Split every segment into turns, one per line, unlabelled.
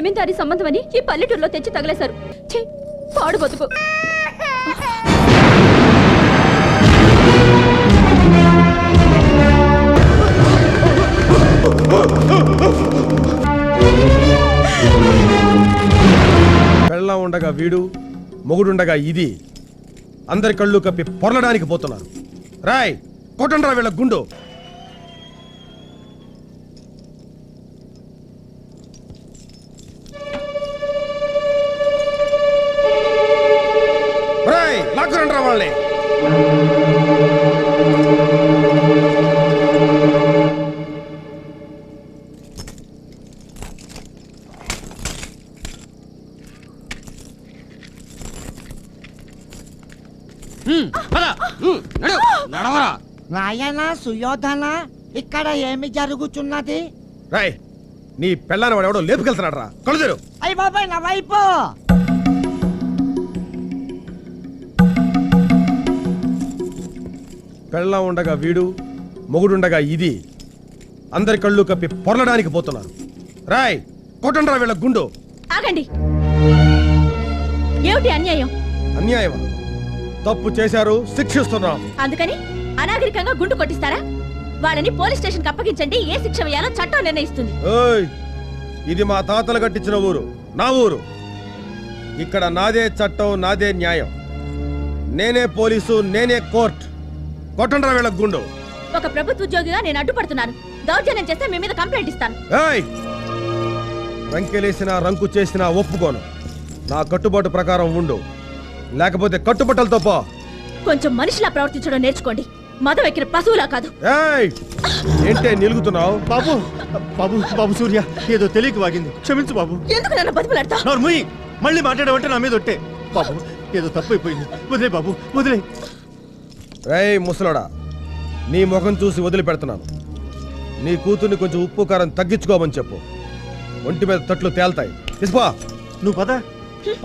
జమీందారీ సంబంధం అని ఈ పల్లెటూరులో తెచ్చి తగలేశారు. ఛీ, పాడు బతుకు.
పెళ్ళం ఉండగా వీడు, మొగుడుండగా ఇది, అందరి కళ్ళు కప్పి పొరలడానికి పోతున్నారు. రాయ్, కొట్టండ్రా వీళ్ళ గుండు. రాయ్, లాక్కురండ్రా వాళ్ళని.
నాయన సుయోధన, ఇక్కడ ఏమి జరుగుతున్నది?
రాయ్, నీ పెళ్ళాన్ని వాడు ఎవడో లేపుకెళ్తున్నాడు రా. కలుదేరు.
అయ్య బాబాయ్, నా వైపు.
పెళ్ళం ఉండగా వీడు, మొగుడుండగా ఇది, అందరి కళ్ళు కప్పి పొరలడానికి పోతున్నారు. రాయ్, కొట్టండ్రా వీళ్ళ గుండు.
ఆగండి. ఏమిటి అన్యాయం?
అన్యాయమా? తప్పు చేశారు, శిక్షిస్తున్నాం.
అందుకని అనాగరికంగా గుండు కొట్టిస్తారా? వాళ్ళని పోలీస్ స్టేషన్ కి అప్పగించండి. ఏ శిక్ష వేయాలో చట్టం నిర్ణయిస్తుంది.
ఓయ్, ఇది మా తాతలు కట్టించిన ఊరు, నా ఊరు. ఇక్కడ నాదే చట్టం, నాదే న్యాయం. నేనే పోలీసు, నేనే కోర్టు. కొట్టండ్రా వీళ్ళ గుండు.
ఒక ప్రభుత్వ ఉద్యోగిగా నేను అడ్డుపడుతున్నాను. దౌర్జన్యం చేస్తే మీ మీద కంప్లైంట్ ఇస్తాను.
ఏయ్, రంకెలేసినా రంకు చేసినా ఒప్పుకోను. నా కట్టుబాటు ప్రకారం ఉండు, లేకపోతే కట్టుబట్టలతో పో.
కొంచెం మనిషిలా ప్రవర్తించడం నేర్చుకోండి. మదం ఎక్కిన పశువులా కాదు.
ఏయ్, ఏంటే నిలుగుతున్నావు?
బాబు బాబు బాబు సూర్య, ఏదో తెలియక వాగింది, క్షమించు బాబు.
ఎందుకు నన్ను బతిమలాడతావు?
నోర్ముయ్, మళ్ళీ మాట్లాడమంటే నా మీద ఒట్టే. బాబు, ఏదో తప్పైపోయింది, వదిలే బాబు, వదిలే.
రేయ్ ముసలోడా, నీ ముఖం చూసి వదిలిపెడుతున్నాను. నీ కూతుర్ని కొంచెం ఉప్పు కారం తగ్గించుకోమని చెప్పు. ఒంటి మీద తట్లు తేల్తాయి. తీసుకో.
నువ్వు పద,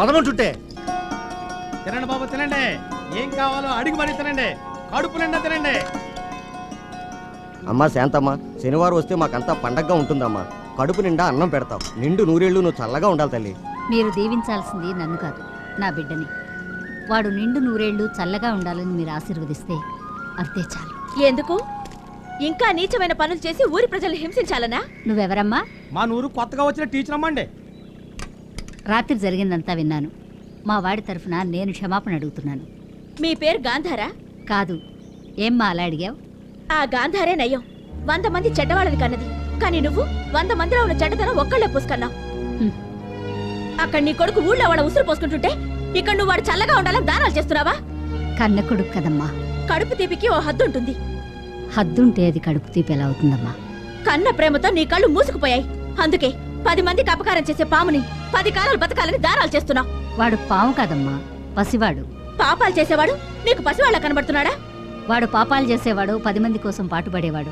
పదమంటుంటే.
తినండి బాబు, తినండి. ఏం కావాలో అడిగి మరీ తినండి. కడుపు నిండా తినండి.
అమ్మా శాంతమ్మ, శనివారం వస్తే మాకంతా పండగగా ఉంటుందమ్మా. కడుపు నిండా అన్నం పెడతావు. నిండు నూరేళ్లు నువ్వు చల్లగా ఉండాలి తల్లి.
మీరు దీవించాల్సింది నన్ను కాదు, నా బిడ్డని. వాడు నిండు నూరేళ్లు చల్లగా ఉండాలని మీరు ఆశీర్వదిస్తే అంతే చాలు.
ఎందుకు? ఇంకా నీచమైన పనులు చేసి ఊరి ప్రజల్ని హింసించాలనా?
నువ్వెవరమ్మా?
మా నూరు కొత్తగా వచ్చిన టీచర్ అమ్మండి.
రాత్రి జరిగిందంతా విన్నాను. మా వాడి తరఫున నేను క్షమాపణ అడుగుతున్నాను.
మీ పేరు గాంధారా?
కాదు. ఏమ్మా అలా అడిగావు?
ఆ గాంధారే నయ్యం. 100 మంది చెడ్డవాళ్ళని కన్నది. కానీ నువ్వు 100 మందిలో ఉన్న చెడ్డతనం ఒక్కళ్లే పూసుకన్నావు. అక్కడ నీ కొడుకు ఊళ్ళో వాడ ఉసురు పోసుకుంటుంటే ఇక్కడ నువ్వు వాడు చల్లగా ఉండాలని దానాలు చేస్తున్నావా?
కన్న కొడుకు కదమ్మా.
కడుపు తీపికి ఓ హద్దు ఉంటుంది.
హద్దుంటే అది కడుపు తీపి ఎలా అవుతుందమ్మా?
కన్న ప్రేమతో నీ కళ్ళు మూసుకుపోయాయి. అందుకే 10 మందికి అపకారం చేసే పాముని 10 కాలాలు బతకాలని దానాలు చేస్తున్నావు.
వాడు పాము కాదమ్మా, పసివాడు.
పాపాలు చేసేవాడు నీకు పసివాళ్ళ కనబడుతున్నాడా?
వాడు పాపాలు చేసేవాడు, 10 మంది కోసం పాటుపడేవాడు.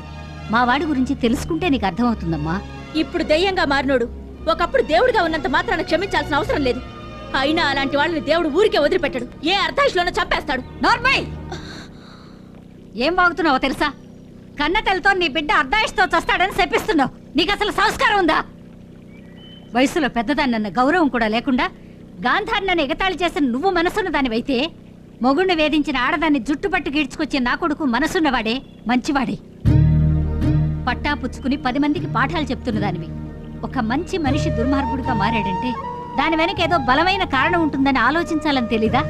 మా వాడి గురించి తెలుసుకుంటే నీకు అర్థమవుతుందమ్మా.
ఇప్పుడు దెయ్యంగా మారినోడు ఒకప్పుడు దేవుడిగా ఉన్నంత మాత్రాన క్షమించాల్సిన అవసరం లేదు. అయినా అలాంటి వాళ్ళని దేవుడు ఊరికే వదిలిపెట్టడు. ఏ అర్ధాయుషులోనో చంపేస్తాడు.
నార్మల్! ఏం వాగుతున్నావో తెలుసా? కన్నతలతో నీ బిడ్డ అర్ధాయుషుతో చస్తాడని శపిస్తున్నావు. నీకు అసలు సంస్కారం ఉందా? వయసులో పెద్దదాన్నన్న గౌరవం కూడా లేకుండా గాంధారి నన్ను ఎగతాళి చేసిన నువ్వు మనసున్న దానివైతే, మొగుణ్ణి వేధించిన ఆడదాన్ని జుట్టుపట్టు గీడ్చుకొచ్చే నా కొడుకు మనసున్నవాడే, మంచివాడే. పట్టా పుచ్చుకుని 10 మందికి పాఠాలు చెప్తున్న దానివి. ఒక మంచి మనిషి దుర్మార్గుడిగా మారాడంటే దాని వెనక ఏదో బలమైన కారణం ఉంటుందని ఆలోచించాలని తెలీదా?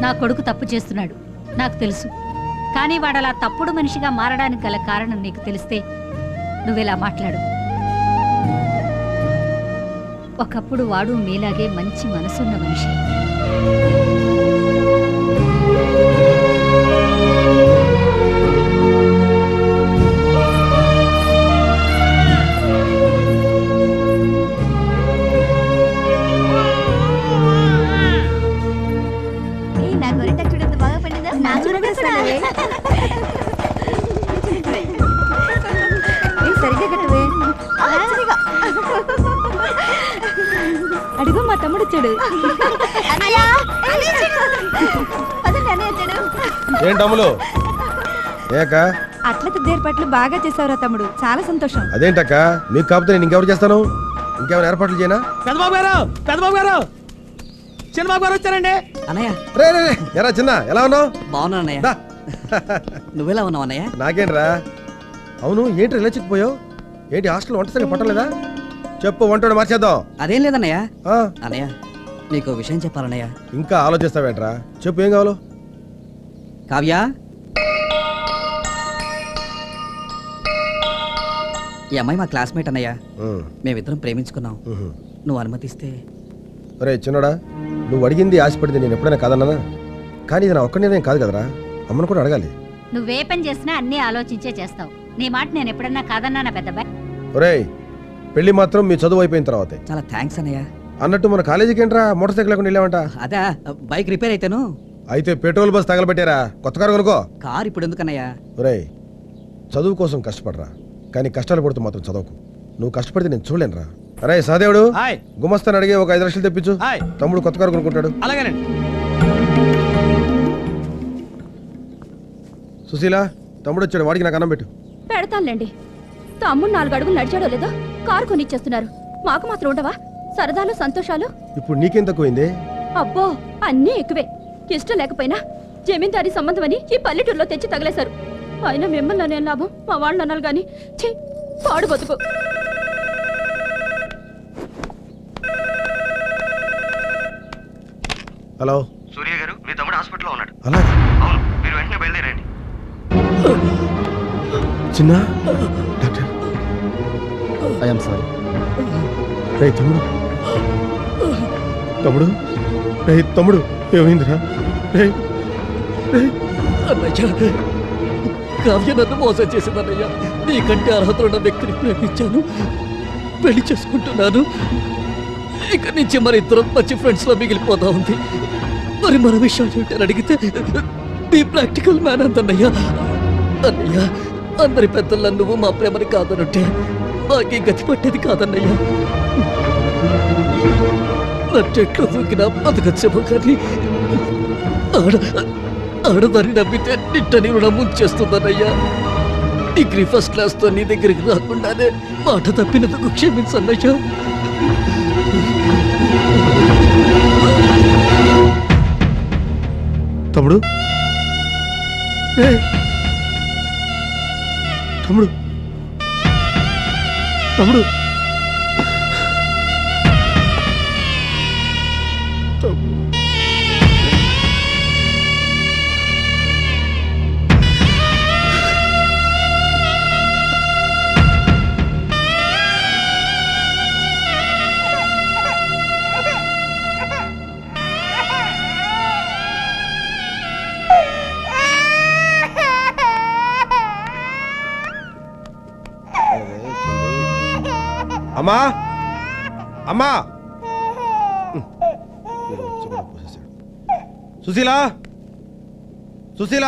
నా కొడుకు తప్పు చేస్తున్నాడు, నాకు తెలుసు. కానీ వాడలా తప్పుడు మనిషిగా మారడానికి గల కారణం నీకు తెలిస్తే నువ్వెలా మాట్లాడు. ఒకప్పుడు వాడు మీలాగే మంచి మనసున్న మనిషి.
నా గొరిట చూడండి, బాగా పండిందా? సరిగ్గా కట్టవే. అడుగు, మా తమ్ముడు చూడు.
ఏంటమ్ములు ఏక
అట్లెటిక్ ఏర్పాట్లు బాగా చేసావురా తమ్ముడు, చాలా సంతోషం.
అదేంటక్క, మీకు కాకపోతే నేను ఇంకెవరు చేస్తాను? ఇంకేమైనా ఏర్పాట్లు చేయనా?
పెద్దబాబు గారు, పెద్దబాబు గారు, చిన్నబాబు గారు వచ్చారండి.
అన్నయ్య
రే రే రే, ఎరా చిన్న, ఎలా ఉన్నావు?
బాగున్నా అన్నయ్య.
దా.
నువ్వెలా ఉన్నావు అన్నయ్య?
నాకేంట్రా? అవును, ఏంటి ఇలా చిక్కిపోయావు? ఏంటి హాస్టల్ వంట సరిగ్గా పట్టలేదా? చెప్పు, వంట మార్చేద్దాం.
అదేం లేదన్నయ్య.
ఆ,
అన్నయ్య నీకు విషయం చెప్పాలన్నయ్య.
ఇంకా ఆలోచిస్తావేంట్రా? చెప్పు, ఏం కావాలో?
కావ్య, ఈ అమ్మాయి మా క్లాస్మేట్ అన్నయ్య. మేమిద్దరం ప్రేమించుకున్నాం. నువ్వు అనుమతిస్తే.
రే చిన్నోడా, నువ్వు అడిగింది ఆశపడింది నేను ఎప్పుడైనా కాదన్నానా? కానీ ఇది నా ఒక్క నిర్ణయం కాదు కదరా, అమ్మను కూడా అడగాలి.
నువ్వే పని చేసినా అన్నీ ఆలోచించే చేస్తావు. నీ మాట నేను ఎప్పుడన్నా కాదన్నానా పెద్దబాయ్?
ఒరేయ్, పెళ్లి మాత్రం మీ చదువు అయిపోయిన తర్వాతే.
చాలా థ్యాంక్స్ అన్నయ్య.
అన్నట్టు మన కాలేజీకి ఏంట్రా మోటార్ సైకిల్ లేకుండా వెళ్ళావంట?
అదే బైక్ రిపేర్ అయితేను.
అయితే పెట్రోల్ బస్ తగలబెట్టారా? కొత్త కారు కొనుక్కో.
కార్ ఇప్పుడు ఎందుకన్నయ్య?
ఒరేయ్, చదువు కోసం కష్టపడరా, కానీ కష్టాలు పడుతూ మాత్రం చదవకు. నువ్వు కష్టపడితే నేను చూడలేనురా. అరే సహదేవుడు,
హాయ్.
గుమస్తాను అడిగి ఒక 5 లక్షలు తెప్పించు.
హాయ్.
తమ్ముడు కొత్త కారు కొనుక్కుంటాడు.
అలాగేనండి.
సుశీల, తమ్ముడు వచ్చాడు, వాడికి నాకు అన్నం పెట్టు.
పెడతానులేండి. తమ్ముడు 4 అడుగులు నడిచాడో లేదో కారు కొనిచ్చేస్తున్నారు. మాకు మాత్రం ఉండవా సరదాలు సంతోషాలు?
ఇప్పుడు నీకేం తక్కువైంది?
అబ్బో, అన్నీ ఎక్కువే. ఇష్టం లేకపోయినా జమీందారీ సంబంధం అని ఈ పల్లెటూరులో తెచ్చి తగిలేశారు. అయినా మిమ్మల్ని అనే లాభం, మా వాళ్ళు అనాలి గాని. ఛీ, పాడు బతుకు.
హలో
సూర్య గారు, మీ తమ్ముడు హాస్పిటల్లో ఉన్నాడు.
అలా?
అవును, మీరు వెంటనే బయలుదేరండి.
చిన్న డాక్టర్,
ఐఎమ్ సారీ.
రే తమ్ముడు, తమ్ముడు, రే తమ్ముడు, ఏమైందిరా? రే
అన్నయ్య, కావ్య నన్ను మోసం చేసిందన్నయ్య. నీకంటే అర్హత ఉన్న వ్యక్తిని ప్రేమించాను, పెళ్లి చేసుకుంటున్నాను. ఇక నుంచి మన ఇద్దరం మంచి ఫ్రెండ్స్ లో మిగిలిపోతా ఉంది. మరి మన విషయం ఏంటని అడిగితే నీ ప్రాక్టికల్ మ్యాన్ అందన్నయ్య. అన్నయ్య, అందరి పెద్దల్లో నువ్వు మా ప్రేమని కాదనుంటే మాకే గతి పట్టేది కాదన్నయ్య. నట్టెట్లు దూకినా బతకచ్చేమో కానీ ఆడదాన్ని నమ్మితే నిట్టని రుణం ముంచేస్తుందన్నయ్యా. డిగ్రీ ఫస్ట్ క్లాస్ తో నీ దగ్గరికి రాకుండానే మాట తప్పినందుకు క్షమించన్నయ్యా.
తమ్ముడు, తమ్ముడు, తమ్ముడు, అమ్మా, అమ్మా, సుశీల, సుశీల,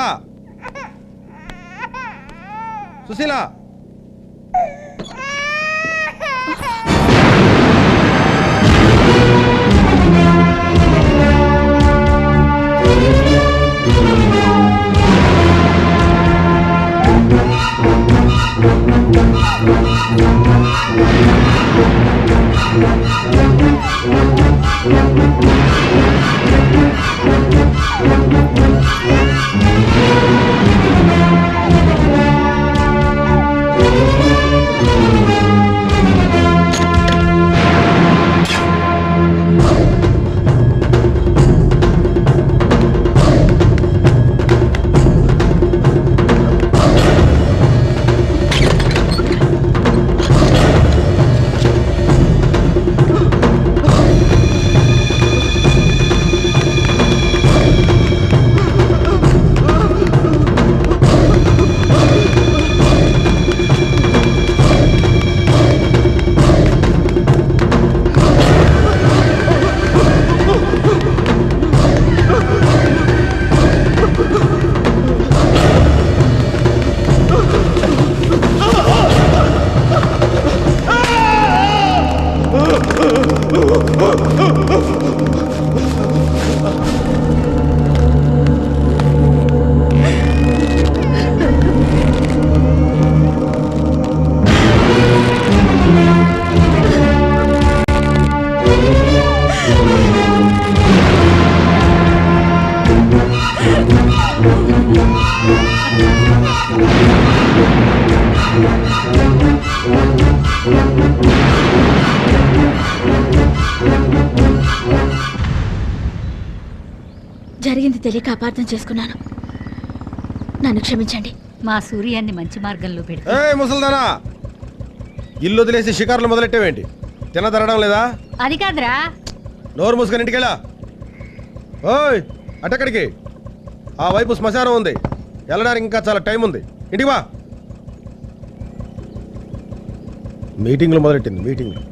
సుశీల.
జరిగింది తెలియక అపార్థం చేసుకున్నాను. నన్ను క్షమించండి.
మా సూర్యాన్ని మంచి మార్గంలో పెడితే
ఏ ముసల్దానా, ఇల్లు వదిలేసి షికారులు మొదలెట్టేవేంటి? తినదరడం లేదా?
అది కాదురా.
నోరు మూసుకొని ఇంటికెళ్ళా. ఓయ్ అటెక్కడికి? ఆ వైపు శ్మశానం ఉంది, వెళ్ళడానికి ఇంకా చాలా టైం ఉంది. ఇంటికి వా. మీటింగ్లు మొదలెట్టింది మీటింగ్లు.